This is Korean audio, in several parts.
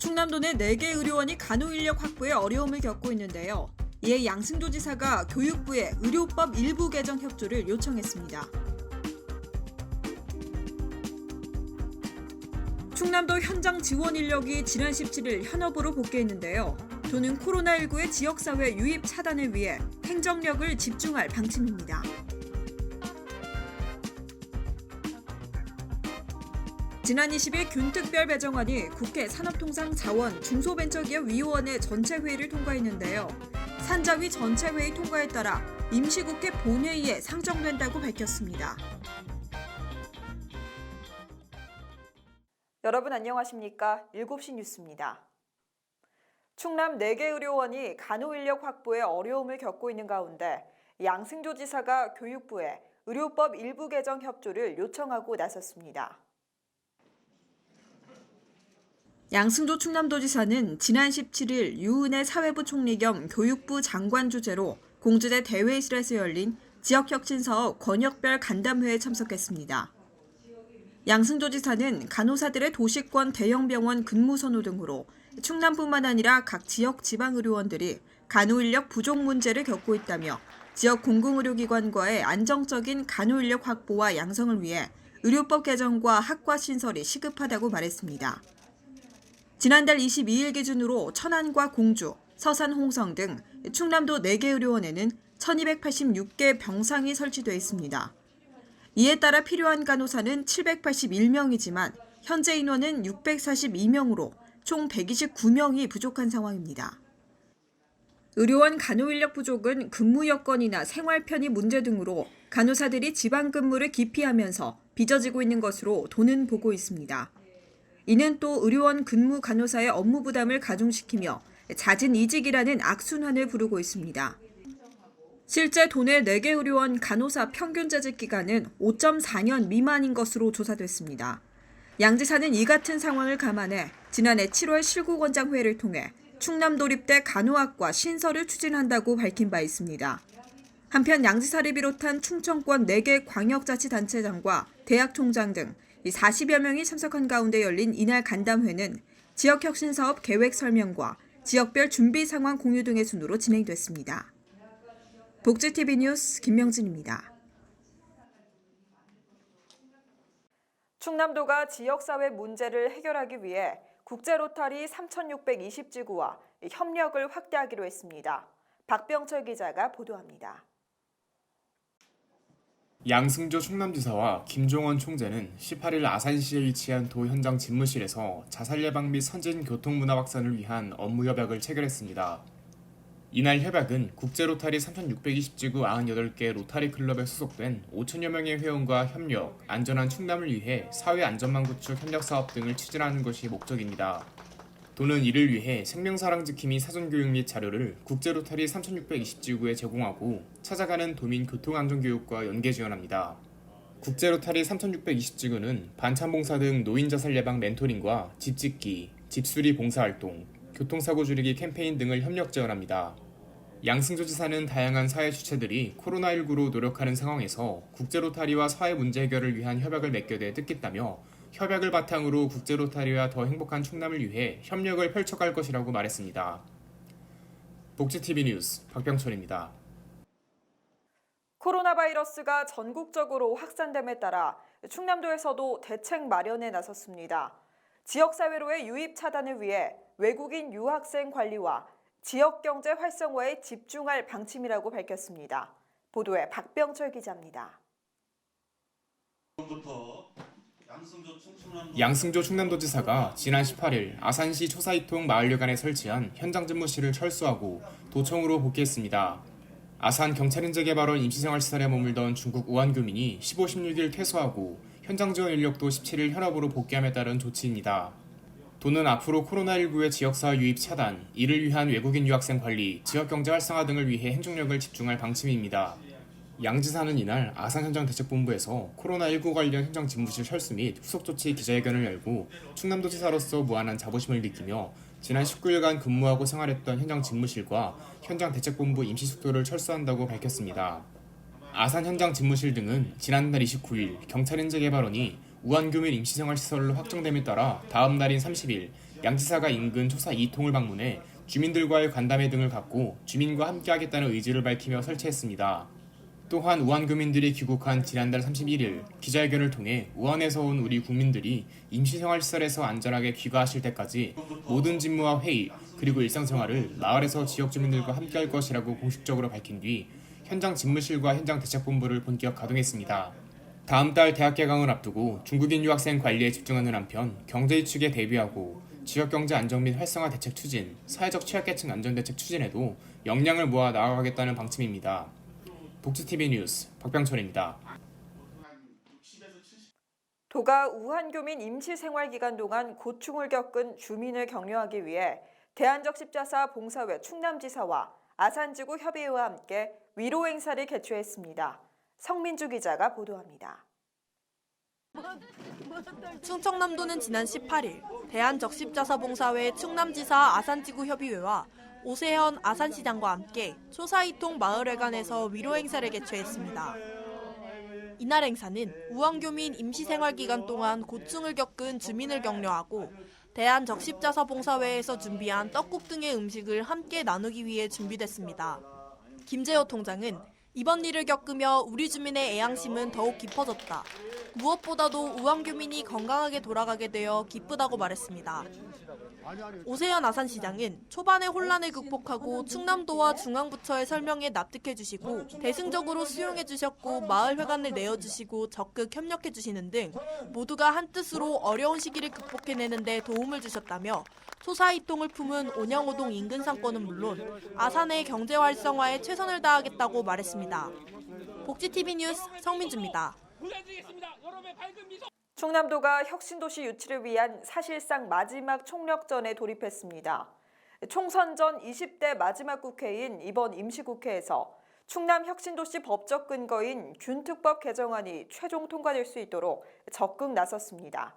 충남도 내 4개 의료원이 간호 인력 확보에 어려움을 겪고 있는데요. 이에 양승조 지사가 교육부에 의료법 일부 개정 협조를 요청했습니다. 충남도 현장 지원 인력이 지난 17일 현업으로 복귀했는데요. 도는 코로나19의 지역사회 유입 차단을 위해 행정력을 집중할 방침입니다. 지난 20일 균특별 배정안이 국회 산업통상자원 중소벤처기업위원회 전체회의를 통과했는데요. 산자위 전체회의 통과에 따라 임시국회 본회의에 상정된다고 밝혔습니다. 여러분 안녕하십니까? 7시 뉴스입니다. 충남 4개 의료원이 간호인력 확보에 어려움을 겪고 있는 가운데 양승조 지사가 교육부에 의료법 일부 개정 협조를 요청하고 나섰습니다. 양승조 충남도지사는 지난 17일 유은혜 사회부 총리 겸 교육부 장관 주재로 공주대 대회의실에서 열린 지역혁신사업 권역별 간담회에 참석했습니다. 양승조 지사는 간호사들의 도시권 대형병원 근무 선호 등으로 충남뿐만 아니라 각 지역 지방의료원들이 간호인력 부족 문제를 겪고 있다며 지역 공공의료기관과의 안정적인 간호인력 확보와 양성을 위해 의료법 개정과 학과 신설이 시급하다고 말했습니다. 지난달 22일 기준으로 천안과 공주, 서산, 홍성 등 충남도 4개 의료원에는 1286개 병상이 설치되어 있습니다. 이에 따라 필요한 간호사는 781명이지만 현재 인원은 642명으로 총 129명이 부족한 상황입니다. 의료원 간호인력 부족은 근무 여건이나 생활 편의 문제 등으로 간호사들이 지방 근무를 기피하면서 빚어지고 있는 것으로 도는 보고 있습니다. 이는 또 의료원 근무 간호사의 업무 부담을 가중시키며 잦은 이직이라는 악순환을 부르고 있습니다. 실제 도내 4개 의료원 간호사 평균 재직 기간은 5.4년 미만인 것으로 조사됐습니다. 양 지사는 이 같은 상황을 감안해 지난해 7월 실구원장회의를 통해 충남도립대 간호학과 신설을 추진한다고 밝힌 바 있습니다. 한편 양 지사를 비롯한 충청권 4개 광역자치단체장과 대학 총장 등 40여 명이 참석한 가운데 열린 이날 간담회는 지역혁신사업 계획 설명과 지역별 준비 상황 공유 등의 순으로 진행됐습니다. 복지TV 뉴스 김명진입니다. 충남도가 지역사회 문제를 해결하기 위해 국제로타리 3,620지구와 협력을 확대하기로 했습니다. 박병철 기자가 보도합니다. 양승조 충남지사와 김종원 총재는 18일 아산시에 위치한 도 현장 집무실에서 자살 예방 및 선진 교통문화 확산을 위한 업무 협약을 체결했습니다. 이날 협약은 국제로타리 3,620지구 98개 로타리 클럽에 소속된 5천여 명의 회원과 협력, 안전한 충남을 위해 사회 안전망 구축 협력 사업 등을 추진하는 것이 목적입니다. 도는 이를 위해 생명사랑 지킴이 사전교육 및 자료를 국제로타리 3,620지구에 제공하고 찾아가는 도민 교통안전교육과 연계 지원합니다. 국제로타리 3,620지구는 반찬봉사 등 노인 자살 예방 멘토링과 집짓기, 집수리 봉사활동, 교통사고 줄이기 캠페인 등을 협력 지원합니다. 양승조 지사는 다양한 사회 주체들이 코로나19로 노력하는 상황에서 국제로타리와 사회 문제 해결을 위한 협약을 맺게 돼 뜻깊다며 협약을 바탕으로 국제로타리와 더 행복한 충남을 위해 협력을 펼쳐갈 것이라고 말했습니다. 복지TV 뉴스 박병철입니다. 코로나 바이러스가 전국적으로 확산됨에 따라 충남도에서도 대책 마련에 나섰습니다. 지역사회로의 유입 차단을 위해 외국인 유학생 관리와 지역경제 활성화에 집중할 방침이라고 밝혔습니다. 보도에 박병철 기자입니다. 양승조 충남도지사가 지난 18일 아산시 초사이통 마을旅館에 설치한 현장 집무실을 철수하고 도청으로 복귀했습니다. 아산 경찰인재개발원 임시생활시설에 머물던 중국 우한 교민이 15, 16일 퇴소하고 현장 지원 인력도 17일 현업으로 복귀함에 따른 조치입니다. 도는 앞으로 코로나19의 지역사회 유입 차단, 이를 위한 외국인 유학생 관리, 지역경제 활성화 등을 위해 행정력을 집중할 방침입니다. 양 지사는 이날 아산 현장대책본부에서 코로나19 관련 현장 집무실 철수 및 후속 조치 기자회견을 열고 충남도지사로서 무한한 자부심을 느끼며 지난 19일간 근무하고 생활했던 현장 집무실과 현장대책본부 임시숙소를 철수한다고 밝혔습니다. 아산 현장 집무실 등은 지난달 29일 경찰인재개발원이 우한교민 임시생활시설로 확정됨에 따라 다음 날인 30일 양 지사가 인근 초사 2통을 방문해 주민들과의 간담회 등을 갖고 주민과 함께하겠다는 의지를 밝히며 설치했습니다. 또한 우한교민들이 귀국한 지난달 31일 기자회견을 통해 우한에서 온 우리 국민들이 임시생활시설에서 안전하게 귀가하실 때까지 모든 직무와 회의 그리고 일상생활을 마을에서 지역 주민들과 함께할 것이라고 공식적으로 밝힌 뒤 현장 집무실과 현장 대책본부를 본격 가동했습니다. 다음 달 대학 개강을 앞두고 중국인 유학생 관리에 집중하는 한편 경제 위축에 대비하고 지역경제 안정 및 활성화 대책 추진, 사회적 취약계층 안전대책 추진에도 역량을 모아 나아가겠다는 방침입니다. 복지TV 뉴스 박병철입니다. 도가 우한교민 임시생활기간 동안 고충을 겪은 주민을 격려하기 위해 대한적십자사 봉사회 충남지사와 아산지구 협의회와 함께 위로 행사를 개최했습니다. 성민주 기자가 보도합니다. 충청남도는 지난 18일 대한적십자사봉사회 충남지사 아산지구협의회와 오세현 아산시장과 함께 초사이통 마을회관에서 위로 행사를 개최했습니다. 이날 행사는 우한교민 임시생활기간 동안 고충을 겪은 주민을 격려하고 대한적십자사봉사회에서 준비한 떡국 등의 음식을 함께 나누기 위해 준비됐습니다. 김재호 통장은 이번 일을 겪으며 우리 주민의 애양심은 더욱 깊어졌다. 무엇보다도 우한교민이 건강하게 돌아가게 되어 기쁘다고 말했습니다. 오세현 아산시장은 초반의 혼란을 극복하고 충남도와 중앙부처의 설명에 납득해 주시고 대승적으로 수용해 주셨고 마을회관을 내어주시고 적극 협력해 주시는 등 모두가 한뜻으로 어려운 시기를 극복해내는 데 도움을 주셨다며 초사이통을 품은 온영오동 인근 상권은 물론 아산의 경제 활성화에 최선을 다하겠다고 말했습니다. 복지TV 뉴스 성민주입니다. 충남도가 혁신도시 유치를 위한 사실상 마지막 총력전에 돌입했습니다. 총선 전 20대 마지막 국회인 이번 임시국회에서 충남 혁신도시 법적 근거인 균특법 개정안이 최종 통과될 수 있도록 적극 나섰습니다.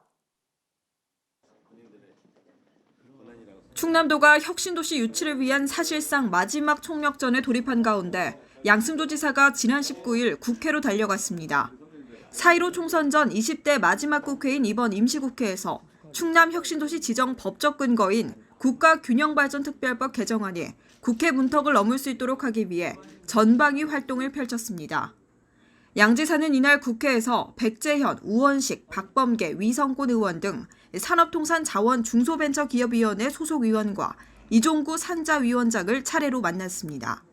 충남도가 혁신도시 유치를 위한 사실상 마지막 총력전에 돌입한 가운데 양승조지사가 지난 19일 국회로 달려갔습니다. 4.15 총선 전 20대 마지막 국회인 이번 임시국회에서 충남 혁신도시 지정 법적 근거인 국가균형발전특별법 개정안이 국회 문턱을 넘을 수 있도록 하기 위해 전방위 활동을 펼쳤습니다. 양 지사는 이날 국회에서 백재현, 우원식, 박범계, 위성곤 의원 등 산업통상자원중소벤처기업위원회 소속 위원과 이종구 산자위원장을 차례로 만났습니다.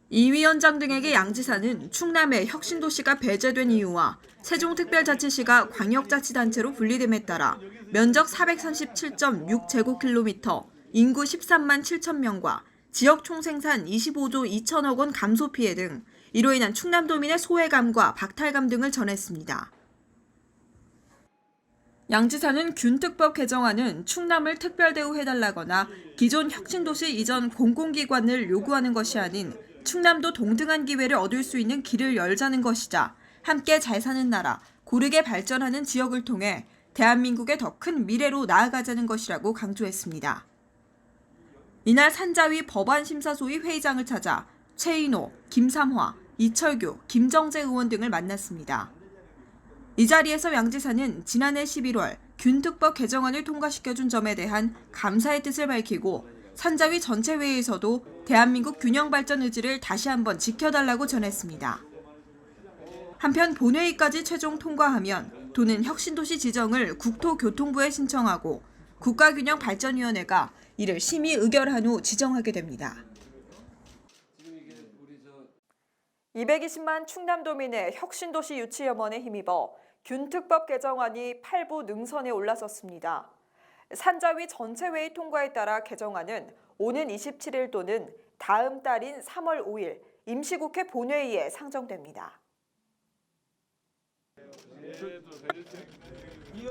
이 위원장 등에게 양 지사는 충남의 혁신도시가 배제된 이유와 세종특별자치시가 광역자치단체로 분리됨에 따라 면적 437.6제곱킬로미터, 인구 13만 7천 명과 지역 총생산 25조 2천억 원 감소 피해 등 이로 인한 충남도민의 소외감과 박탈감 등을 전했습니다. 양 지사는 균특법 개정안은 충남을 특별대우해달라거나 기존 혁신도시 이전 공공기관을 요구하는 것이 아닌 충남도 동등한 기회를 얻을 수 있는 길을 열자는 것이자 함께 잘 사는 나라, 고르게 발전하는 지역을 통해 대한민국의 더 큰 미래로 나아가자는 것이라고 강조했습니다. 이날 산자위 법안심사소위 회의장을 찾아 최인호, 김삼화, 이철규, 김정재 의원 등을 만났습니다. 이 자리에서 양 지사는 지난해 11월 균특법 개정안을 통과시켜준 점에 대한 감사의 뜻을 밝히고 산자위 전체 회의에서도 대한민국 균형 발전 의지를 다시 한번 지켜달라고 전했습니다. 한편 본회의까지 최종 통과하면 도는 혁신도시 지정을 국토교통부에 신청하고 국가균형발전위원회가 이를 심의 의결한 후 지정하게 됩니다. 220만 충남도민의 혁신도시 유치 염원에 힘입어 균특법 개정안이 8부 능선에 올라섰습니다. 산자위 전체 회의 통과에 따라 개정안은 오는 27일 또는 다음 달인 3월 5일 임시국회 본회의에 상정됩니다.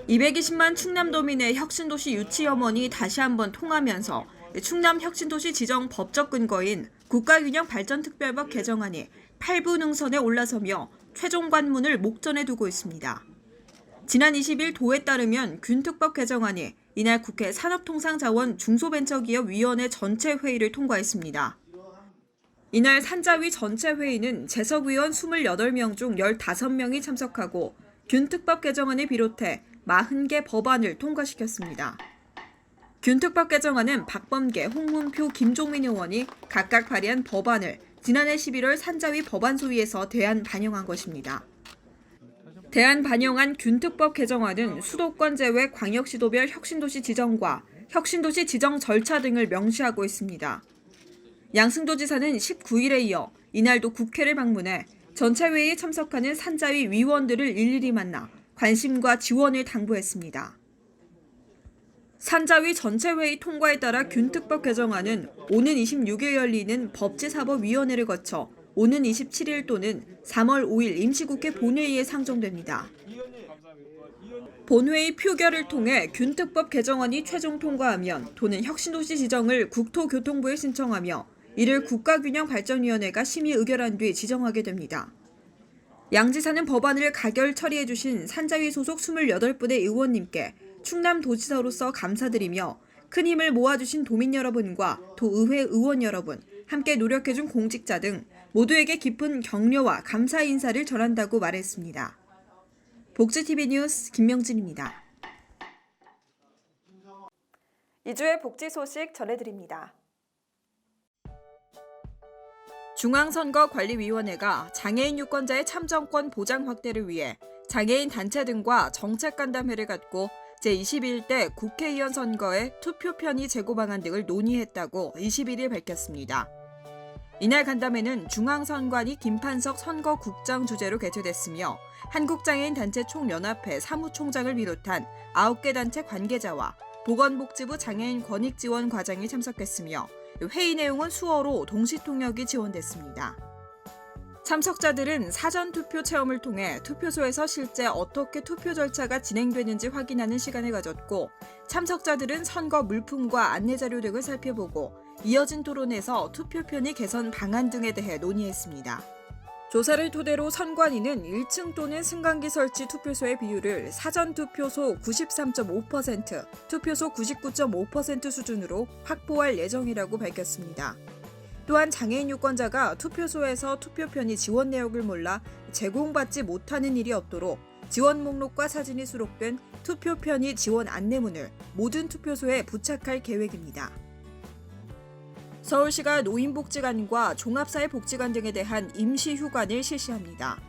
220만 충남도민의 혁신도시 유치 염원이 다시 한번 통하면서 충남 혁신도시 지정 법적 근거인 국가균형발전특별법 개정안이 8부 능선에 올라서며 최종 관문을 목전에 두고 있습니다. 지난 20일 도에 따르면 균특법 개정안이 이날 국회 산업통상자원중소벤처기업위원회 전체 회의를 통과했습니다. 이날 산자위 전체 회의는 재석위원 28명 중 15명이 참석하고 균특법 개정안을 비롯해 40개 법안을 통과시켰습니다. 균특법 개정안은 박범계, 홍문표, 김종민 의원이 각각 발의한 법안을 지난해 11월 산자위 법안소위에서 대안 반영한 것입니다. 대안 반영안 균특법 개정안은 수도권 제외 광역시도별 혁신도시 지정과 혁신도시 지정 절차 등을 명시하고 있습니다. 양승도 지사는 19일에 이어 이날도 국회를 방문해 전체 회의에 참석하는 산자위 위원들을 일일이 만나 관심과 지원을 당부했습니다. 산자위 전체 회의 통과에 따라 균특법 개정안은 오는 26일 열리는 법제사법위원회를 거쳐 오는 27일 또는 3월 5일 임시국회 본회의에 상정됩니다. 본회의 표결을 통해 균특법 개정안이 최종 통과하면 도는 혁신도시 지정을 국토교통부에 신청하며 이를 국가균형발전위원회가 심의 의결한 뒤 지정하게 됩니다. 양 지사는 법안을 가결 처리해 주신 산자위 소속 28분의 의원님께 충남도지사로서 감사드리며 큰 힘을 모아주신 도민 여러분과 도의회 의원 여러분, 함께 노력해준 공직자 등 모두에게 깊은 격려와 감사 인사를 전한다고 말했습니다. 복지TV 뉴스 김명진입니다. 2주의 복지 소식 전해드립니다. 중앙선거관리위원회가 장애인 유권자의 참정권 보장 확대를 위해 장애인 단체 등과 정책간담회를 갖고 제21대 국회의원 선거의 투표 편의 제고 방안 등을 논의했다고 21일 밝혔습니다. 이날 간담회는 중앙선관위 김판석 선거국장 주재로 개최됐으며 한국장애인단체 총연합회 사무총장을 비롯한 9개 단체 관계자와 보건복지부 장애인 권익지원과장이 참석했으며 회의 내용은 수어로 동시통역이 지원됐습니다. 참석자들은 사전투표 체험을 통해 투표소에서 실제 어떻게 투표 절차가 진행되는지 확인하는 시간을 가졌고 참석자들은 선거 물품과 안내자료 등을 살펴보고 이어진 토론에서 투표 편의 개선 방안 등에 대해 논의했습니다. 조사를 토대로 선관위는 1층 또는 승강기 설치 투표소의 비율을 사전투표소 93.5%, 투표소 99.5% 수준으로 확보할 예정이라고 밝혔습니다. 또한 장애인 유권자가 투표소에서 투표 편의 지원 내역을 몰라 제공받지 못하는 일이 없도록 지원 목록과 사진이 수록된 투표 편의 지원 안내문을 모든 투표소에 부착할 계획입니다. 서울시가 노인복지관과 종합사회복지관 등에 대한 임시휴관을 실시합니다.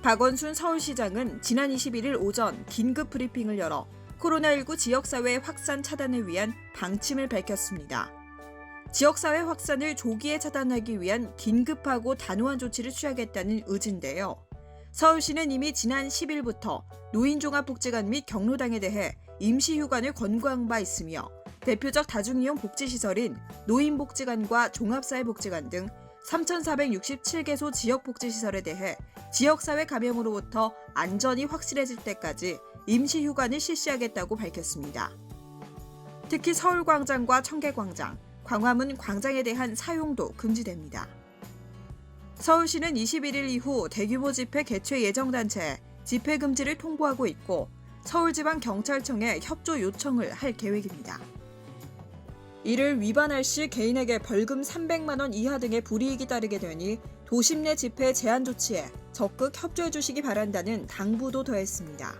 박원순 서울시장은 지난 21일 오전 긴급 브리핑을 열어 코로나19 지역사회 확산 차단을 위한 방침을 밝혔습니다. 지역사회 확산을 조기에 차단하기 위한 긴급하고 단호한 조치를 취하겠다는 의지인데요. 서울시는 이미 지난 10일부터 노인종합복지관 및 경로당에 대해 임시휴관을 권고한 바 있으며 대표적 다중이용 복지시설인 노인복지관과 종합사회복지관 등 3,467개소 지역복지시설에 대해 지역사회 감염으로부터 안전이 확실해질 때까지 임시휴관을 실시하겠다고 밝혔습니다. 특히 서울광장과 청계광장, 광화문 광장에 대한 사용도 금지됩니다. 서울시는 21일 이후 대규모 집회 개최 예정 단체에 집회 금지를 통보하고 있고 서울지방경찰청에 협조 요청을 할 계획입니다. 이를 위반할 시 개인에게 벌금 300만 원 이하 등의 불이익이 따르게 되니 도심 내 집회 제한 조치에 적극 협조해 주시기 바란다는 당부도 더했습니다.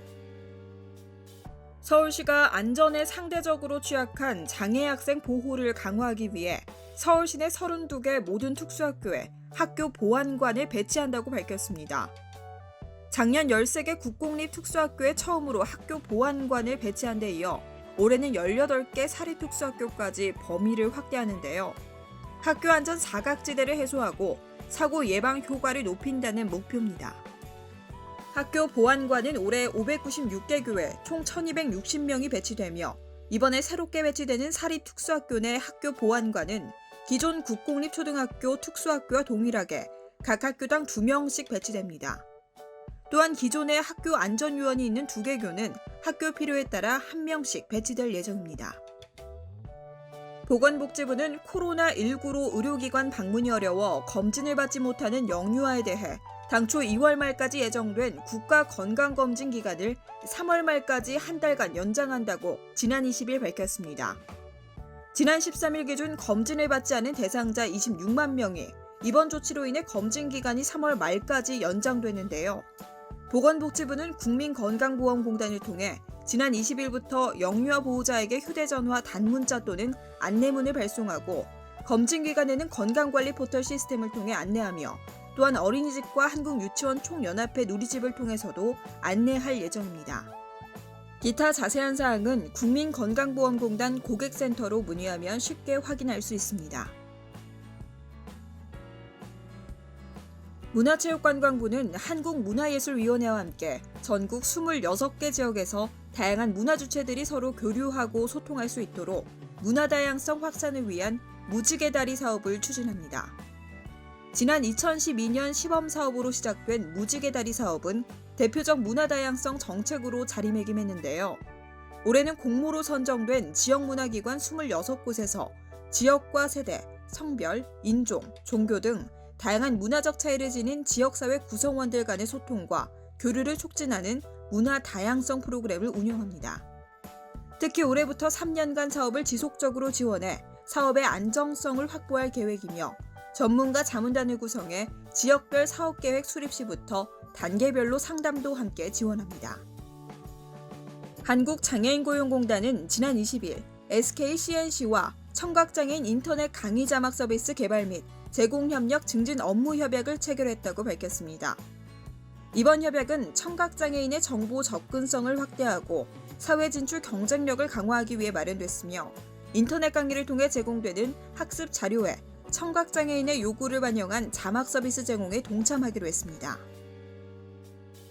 서울시가 안전에 상대적으로 취약한 장애 학생 보호를 강화하기 위해 서울시 내 32개 모든 특수학교에 학교 보안관을 배치한다고 밝혔습니다. 작년 13개 국공립 특수학교에 처음으로 학교 보안관을 배치한 데 이어 올해는 18개 사립특수학교까지 범위를 확대하는데요. 학교 안전 사각지대를 해소하고 사고 예방 효과를 높인다는 목표입니다. 학교 보안관은 올해 596개 교회 총 1,260명이 배치되며 이번에 새롭게 배치되는 사립특수학교 내 학교 보안관은 기존 국공립 초등학교 특수학교와 동일하게 각 학교당 2명씩 배치됩니다. 또한 기존에 학교 안전위원이 있는 2개 교는 학교 필요에 따라 1명씩 배치될 예정입니다. 보건복지부는 코로나19로 의료기관 방문이 어려워 검진을 받지 못하는 영유아에 대해 당초 2월 말까지 예정된 국가건강검진 기간을 3월 말까지 한 달간 연장한다고 지난 20일 밝혔습니다. 지난 13일 기준 검진을 받지 않은 대상자 26만 명이 이번 조치로 인해 검진 기간이 3월 말까지 연장되는데요. 보건복지부는 국민건강보험공단을 통해 지난 20일부터 영유아 보호자에게 휴대전화 단문자 또는 안내문을 발송하고 검진기관에는 건강관리 포털 시스템을 통해 안내하며 또한 어린이집과 한국유치원 총연합회 누리집을 통해서도 안내할 예정입니다. 기타 자세한 사항은 국민건강보험공단 고객센터로 문의하면 쉽게 확인할 수 있습니다. 문화체육관광부는 한국문화예술위원회와 함께 전국 26개 지역에서 다양한 문화 주체들이 서로 교류하고 소통할 수 있도록 문화다양성 확산을 위한 무지개 다리 사업을 추진합니다. 지난 2012년 시범사업으로 시작된 무지개 다리 사업은 대표적 문화다양성 정책으로 자리매김했는데요. 올해는 공모로 선정된 지역문화기관 26곳에서 지역과 세대, 성별, 인종, 종교 등 다양한 문화적 차이를 지닌 지역사회 구성원들 간의 소통과 교류를 촉진하는 문화 다양성 프로그램을 운영합니다. 특히 올해부터 3년간 사업을 지속적으로 지원해 사업의 안정성을 확보할 계획이며 전문가 자문단을 구성해 지역별 사업계획 수립 시부터 단계별로 상담도 함께 지원합니다. 한국장애인고용공단은 지난 20일 SKCNC와 청각장애인 인터넷 강의 자막 서비스 개발 및 제공 협력 증진 업무 협약을 체결했다고 밝혔습니다. 이번 협약은 청각장애인의 정보 접근성을 확대하고 사회 진출 경쟁력을 강화하기 위해 마련됐으며 인터넷 강의를 통해 제공되는 학습 자료에 청각장애인의 요구를 반영한 자막 서비스 제공에 동참하기로 했습니다.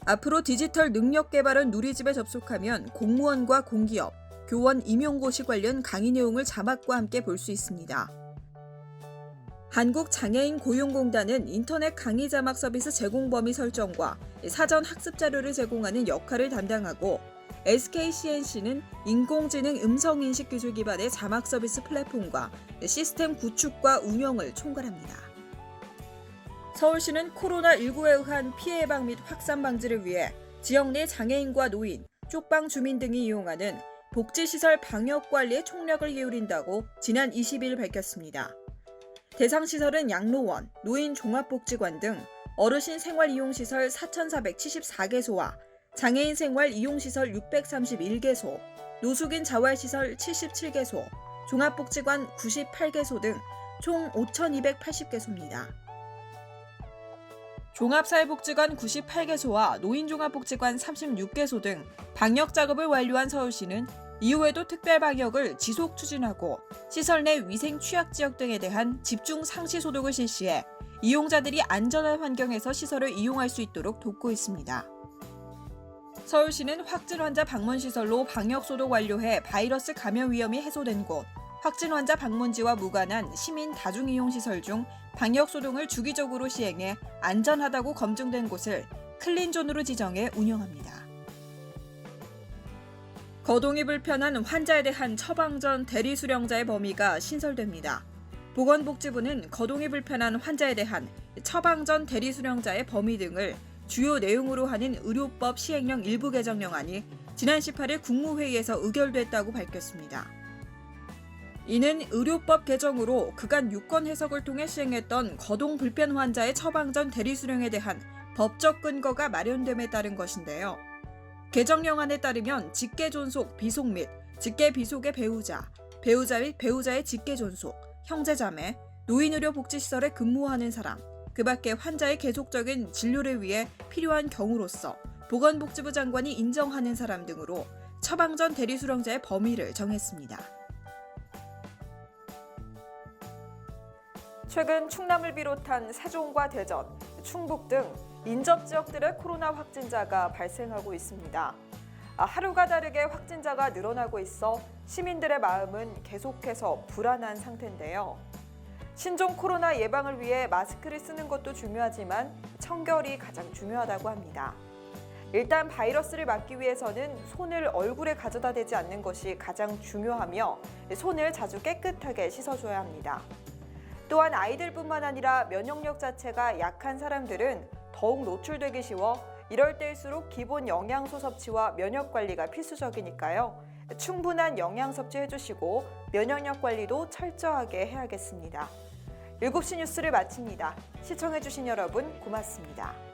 앞으로 디지털 능력 개발원 누리집에 접속하면 공무원과 공기업, 교원 임용고시 관련 강의 내용을 자막과 함께 볼 수 있습니다. 한국장애인고용공단은 인터넷 강의 자막 서비스 제공 범위 설정과 사전 학습 자료를 제공하는 역할을 담당하고 SKCNC는 인공지능 음성인식 기술 기반의 자막 서비스 플랫폼과 시스템 구축과 운영을 총괄합니다. 서울시는 코로나19에 의한 피해 예방 및 확산 방지를 위해 지역 내 장애인과 노인, 쪽방 주민 등이 이용하는 복지시설 방역관리에 총력을 기울인다고 지난 20일 밝혔습니다. 대상 시설은 양로원, 노인 종합복지관 등 어르신 생활이용시설 4,474개소와 장애인 생활 이용시설 631개소, 노숙인 자활시설 77개소, 종합복지관 98개소 등 총 5,280개소입니다. 종합사회복지관 98개소와 노인종합복지관 36개소 등 방역 작업을 완료한 서울시는 이후에도 특별 방역을 지속 추진하고 시설 내 위생 취약 지역 등에 대한 집중 상시 소독을 실시해 이용자들이 안전한 환경에서 시설을 이용할 수 있도록 돕고 있습니다. 서울시는 확진 환자 방문 시설로 방역 소독 완료해 바이러스 감염 위험이 해소된 곳, 확진 환자 방문지와 무관한 시민 다중이용 시설 중 방역 소독을 주기적으로 시행해 안전하다고 검증된 곳을 클린존으로 지정해 운영합니다. 거동이 불편한 환자에 대한 처방 전 대리 수령자의 범위가 신설됩니다. 보건복지부는 거동이 불편한 환자에 대한 처방 전 대리 수령자의 범위 등을 주요 내용으로 하는 의료법 시행령 일부 개정령안이 지난 18일 국무회의에서 의결됐다고 밝혔습니다. 이는 의료법 개정으로 그간 유권 해석을 통해 시행했던 거동 불편 환자의 처방 전 대리 수령에 대한 법적 근거가 마련됨에 따른 것인데요. 개정령안에 따르면 직계존속, 비속 및 직계비속의 배우자, 배우자 및 배우자의 직계존속, 형제자매, 노인의료복지시설에 근무하는 사람, 그 밖에 환자의 계속적인 진료를 위해 필요한 경우로서 보건복지부 장관이 인정하는 사람 등으로 처방 전 대리 수령자의 범위를 정했습니다. 최근 충남을 비롯한 세종과 대전, 충북 등 인접 지역들의 코로나 확진자가 발생하고 있습니다. 하루가 다르게 확진자가 늘어나고 있어 시민들의 마음은 계속해서 불안한 상태인데요. 신종 코로나 예방을 위해 마스크를 쓰는 것도 중요하지만 청결이 가장 중요하다고 합니다. 일단 바이러스를 막기 위해서는 손을 얼굴에 가져다 대지 않는 것이 가장 중요하며 손을 자주 깨끗하게 씻어줘야 합니다. 또한 아이들뿐만 아니라 면역력 자체가 약한 사람들은 더욱 노출되기 쉬워 이럴 때일수록 기본 영양소 섭취와 면역 관리가 필수적이니까요. 충분한 영양 섭취해주시고 면역력 관리도 철저하게 해야겠습니다. 7시 뉴스를 마칩니다. 시청해주신 여러분 고맙습니다.